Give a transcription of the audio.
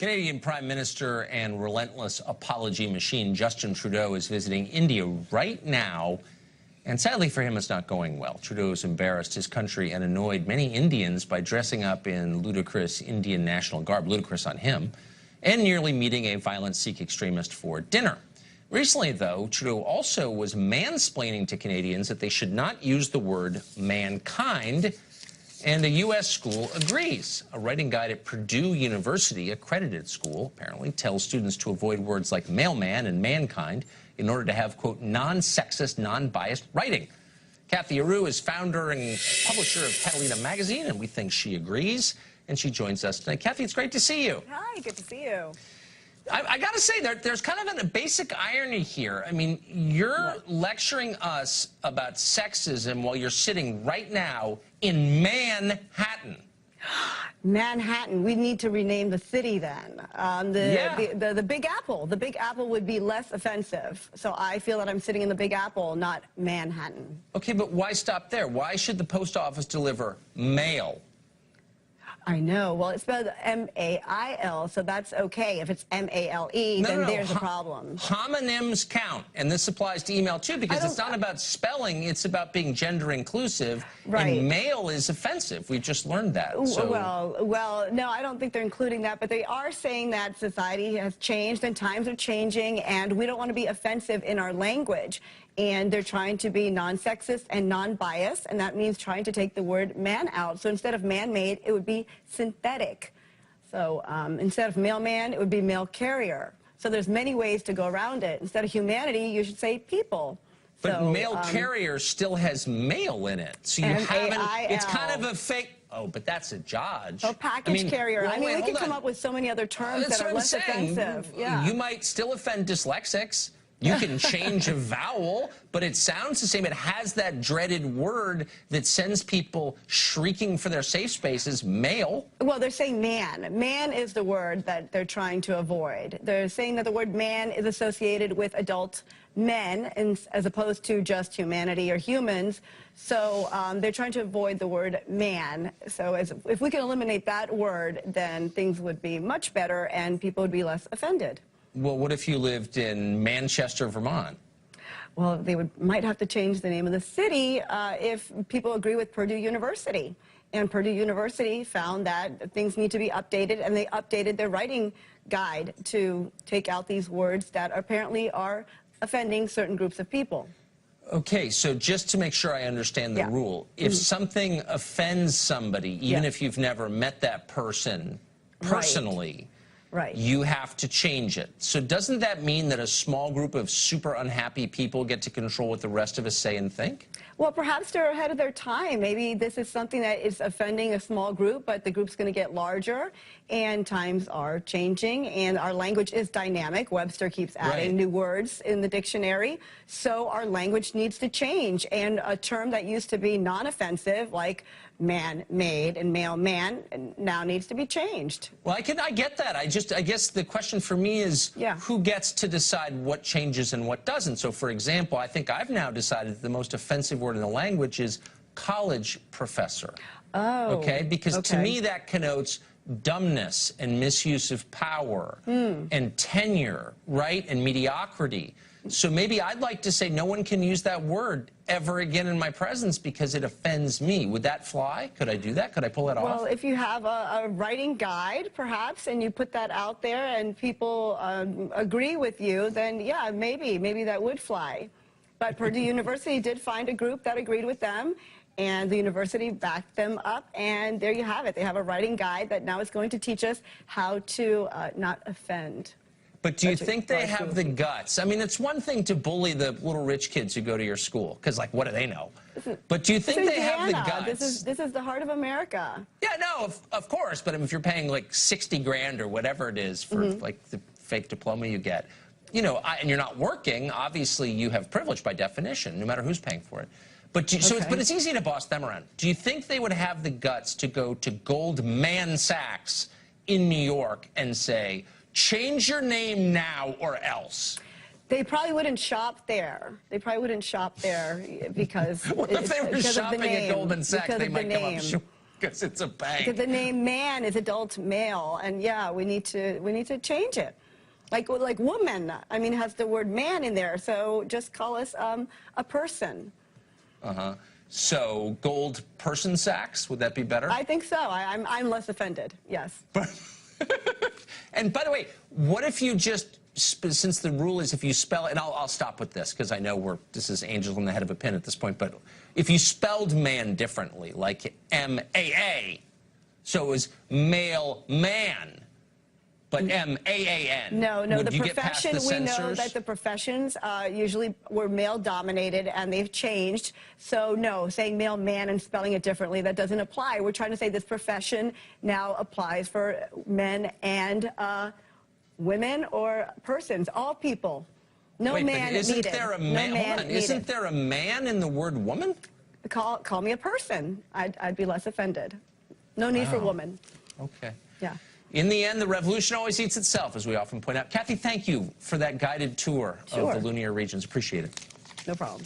Canadian Prime Minister and relentless apology machine Justin Trudeau is visiting India right now. And sadly for him, it's not going well. Trudeau has embarrassed his country and annoyed many Indians by dressing up in ludicrous Indian national garb, ludicrous on him, and nearly meeting a violent Sikh extremist for dinner. Recently, though, Trudeau also was mansplaining to Canadians that they should not use the word mankind, and a U.S. school agrees. A writing guide at Purdue University, accredited school, apparently, tells students to avoid words like mailman and mankind in order to have, quote, non-sexist, non-biased writing. Cathy is founder and publisher of Catalina magazine, and we think she agrees, and she joins us tonight. Cathy, it's great to see you. Hi, good to see you. I got to say, there's kind of a basic irony here. I mean, you're lecturing us about sexism while you're sitting right now in Manhattan. Manhattan. We need to rename the city then. The Big Apple. The Big Apple would be less offensive. So I feel that I'm sitting in the Big Apple, not Manhattan. Okay, but why stop there? Why should the post office deliver mail? I know. Well, it's spelled M-A-I-L, so that's okay. If it's M-A-L-E, then there's a problem. Homonyms count, and this applies to email too, because it's not about spelling, it's about being gender inclusive, right. And mail is offensive. We've just learned that. So. Well, no, I don't think they're including that, but they are saying that society has changed and times are changing, and we don't want to be offensive in our language. And they're trying to be non-sexist and non-biased, and that means trying to take the word man out. So instead of man-made, it would be synthetic. So instead of mailman, it would be mail carrier. So there's many ways to go around it. Instead of humanity, you should say people. But so, mail carrier still has mail in it. So you haven't, it's kind of a fake. Oh, but that's a Dodge. Oh, package carrier. Well, I mean, we can come up with so many other terms that are less offensive. Yeah. You might still offend dyslexics. You can change a vowel, but it sounds the same. It has that dreaded word that sends people shrieking for their safe spaces, mail. Well, they're saying man. Man is the word that they're trying to avoid. They're saying that the word man is associated with adult men as opposed to just humanity or humans. So they're trying to avoid the word man. So if we can eliminate that word, then things would be much better and people would be less offended. Well, what if you lived in Manchester, Vermont? Well, they might have to change the name of the city if people agree with Purdue University. And Purdue University found that things need to be updated, and they updated their writing guide to take out these words that apparently are offending certain groups of people. Okay, so just to make sure I understand the rule, if something offends somebody, even if you've never met that person personally, you have to change it. So doesn't that mean that a small group of super unhappy people get to control what the rest of us say and think? Well, perhaps they're ahead of their time. Maybe this is something that is offending a small group, but the group's going to get larger, and times are changing, and our language is dynamic. Webster keeps adding new words in the dictionary, so our language needs to change, and a term that used to be non-offensive, like man-made and mailman, now needs to be changed. Well, I get that. I guess the question for me is who gets to decide what changes and what doesn't? So, for example, I think I've now decided that the most offensive word in the language is college professor. Oh. Okay? Because to me that connotes dumbness and misuse of power and tenure, right? And mediocrity. So maybe I'd like to say no one can use that word ever again in my presence because it offends me. Would that fly? Could I do that? Could I pull that off? Well, if you have a writing guide, perhaps, and you put that out there and people agree with you, then yeah, maybe that would fly. But Purdue University did find a group that agreed with them, and the university backed them up, and there you have it. They have a writing guide that now is going to teach us how to not offend. But do you think they have the guts? I mean, it's one thing to bully the little rich kids who go to your school, because, like, what do they know? But do you think they have the guts? This is the heart of America. Yeah, no, of course. But if you're paying, like, 60 grand or whatever it is for, like, the fake diploma you get, you know, and you're not working, obviously you have privilege by definition, no matter who's paying for it. But but it's easy to boss them around. Do you think they would have the guts to go to Goldman Sachs in New York and say, change your name now or else? They probably wouldn't shop there. They probably wouldn't shop there because what if they were shopping at Goldman Sachs? They might come up short. Because it's a bank. Because the name man is adult male, and yeah, we need to change it. Like woman, I mean, has the word man in there, so just call us a person. Uh-huh. So gold person sacks, would that be better? I think so. I'm less offended, yes. And by the way, what if you just, since the rule is if you spell, and I'll stop with this because I know this is angels on the head of a pin at this point, but if you spelled man differently, like M-A-A, so it was male man, but M-A-A-N. No, Would the you get past profession, the we know censors? that the professions usually were male-dominated, and they've changed. So, no, saying male man and spelling it differently, that doesn't apply. We're trying to say this profession now applies for men and women or persons, all people. No Wait, man but isn't needed. there a No man? man Hold on. needed. Isn't there a man in the word woman? Call me a person. I'd be less offended. No need for woman. Okay. Yeah. In the end, the revolution always eats itself, as we often point out. Cathy, thank you for that guided tour of the Lunar regions. Appreciate it. No problem.